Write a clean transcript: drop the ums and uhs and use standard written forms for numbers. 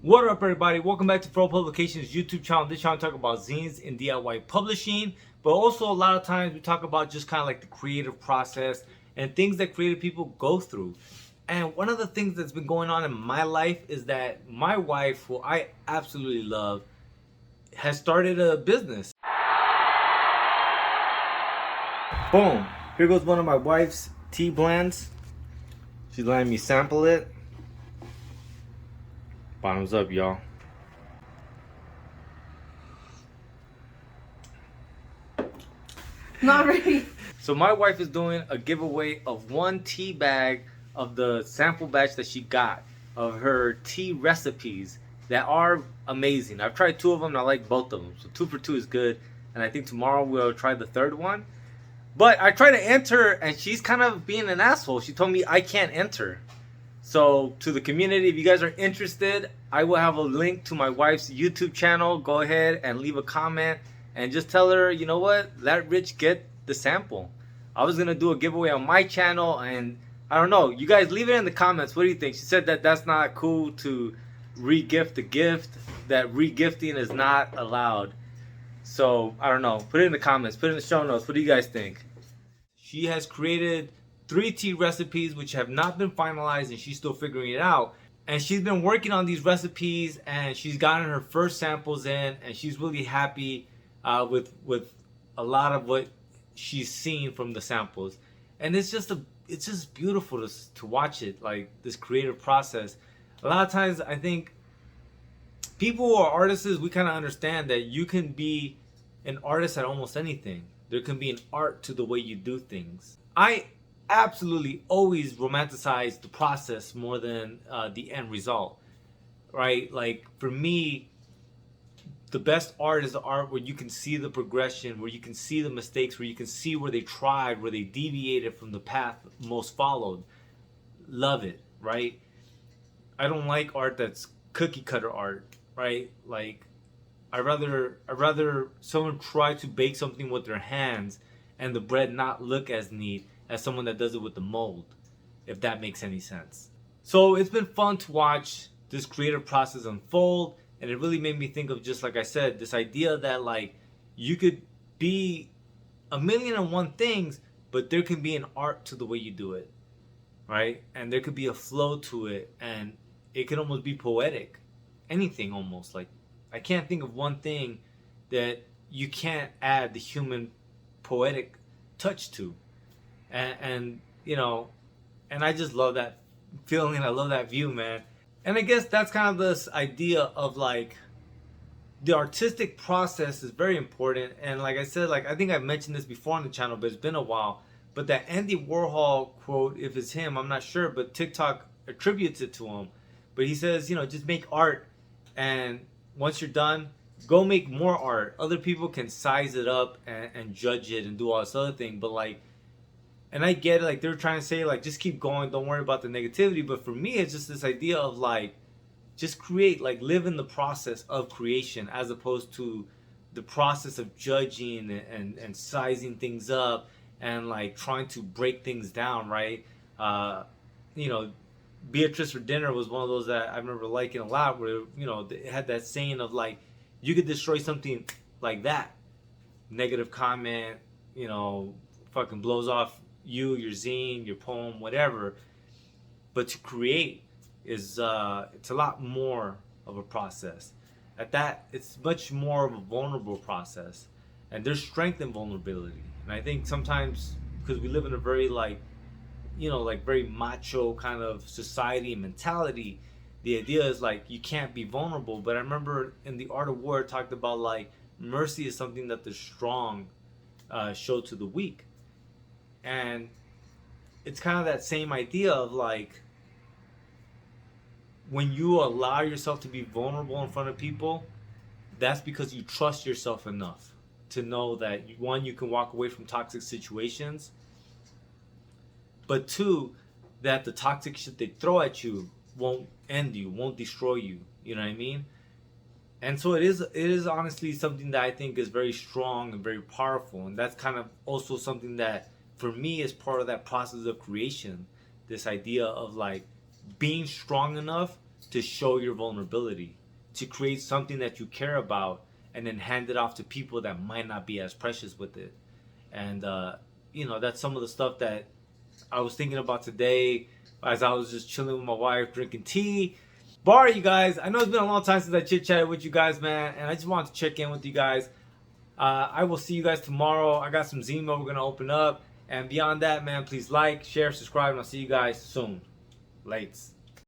What up, everybody? Welcome back to Fro Publications YouTube channel. This channel talk about zines and DIY publishing, but also a lot of times we talk about just kind of like the creative process and things that creative people go through. And one of the things that's been going on in my life is that my wife, who I absolutely love, has started a business. Boom! Here goes one of my wife's tea blends. She's letting me sample it. Bottoms up, y'all. Not really. So my wife is doing a giveaway of one tea bag of the sample batch that she got of her tea recipes that are amazing. I've tried two of them and I like both of them. So 2 for 2 is good. And I think tomorrow we'll try the third one. But I tried to enter and she's kind of being an asshole. She told me I can't enter. So to the community, if you guys are interested, I will have a link to my wife's YouTube channel. Go ahead and leave a comment and just tell her, you know what, let Rich get the sample. I was gonna do a giveaway on my channel, and I don't know. You guys leave it in the comments. What do you think? She said that that's not cool to re-gift the gift. That re-gifting is not allowed. So I don't know. Put it in the comments. Put it in the show notes. What do you guys think? She has created 3 tea recipes which have not been finalized, and she's still figuring it out. And she's been working on these recipes, and she's gotten her first samples in, and she's really happy with a lot of what she's seen from the samples. And it's just beautiful to watch it, like this creative process. A lot of times I think people who are artists, we kind of understand that you can be an artist at almost anything. There can be an art to the way you do things. I absolutely always romanticize the process more than the end result, right? Like for me, the best art is the art where you can see the progression, where you can see the mistakes, where you can see where they tried, where they deviated from the path most followed. Love it, right? I don't like art that's cookie cutter art, right? Like I'd rather someone try to bake something with their hands and the bread not look as neat as someone that does it with the mold, if that makes any sense. So it's been fun to watch this creative process unfold, and it really made me think of, just like I said, this idea that like you could be a million and one things, but there can be an art to the way you do it, right? And there could be a flow to it, and it could almost be poetic. Anything almost. Like I can't think of one thing that you can't add the human poetic touch to. And you know, and I just love that feeling. I love that view, man. And I guess that's kind of this idea of like the artistic process is very important. And like I said, like I think I've mentioned this before on the channel, but it's been a while. But that Andy Warhol quote, if it's him, I'm not sure, but TikTok attributes it to him. But he says, you know, just make art, and once you're done, go make more art. Other people can size it up and judge it and do all this other thing, but like, and I get it, like they're trying to say like just keep going, don't worry about the negativity. But for me, it's just this idea of like just create, like live in the process of creation as opposed to the process of judging and sizing things up and like trying to break things down, right? You know, Beatrice for Dinner was one of those that I remember liking a lot, where you know it had that saying of like you could destroy something like that, negative comment, you know, fucking blows off you, your zine, your poem, whatever. But to create is it's a lot more of a process. At that, it's much more of a vulnerable process, and there's strength in vulnerability. And I think sometimes because we live in a very like, you know, like very macho kind of society and mentality, the idea is like you can't be vulnerable. But I remember in The Art of War it talked about like mercy is something that the strong show to the weak. And it's kind of that same idea of like when you allow yourself to be vulnerable in front of people, that's because you trust yourself enough to know that one, you can walk away from toxic situations, but two, that the toxic shit they throw at you won't end you, won't destroy you. You know what I mean? And so it is honestly something that I think is very strong and very powerful. And that's kind of also something that for me is part of that process of creation. This idea of like being strong enough to show your vulnerability, to create something that you care about, and then hand it off to people that might not be as precious with it. And that's some of the stuff that I was thinking about today as I was just chilling with my wife, drinking tea. But all right, you guys, I know it's been a long time since I chit chatted with you guys, man, and I just wanted to check in with you guys. I will see you guys tomorrow. I got some Zima we're gonna open up, and beyond that, man, please like, share, subscribe, and I'll see you guys soon. Lates.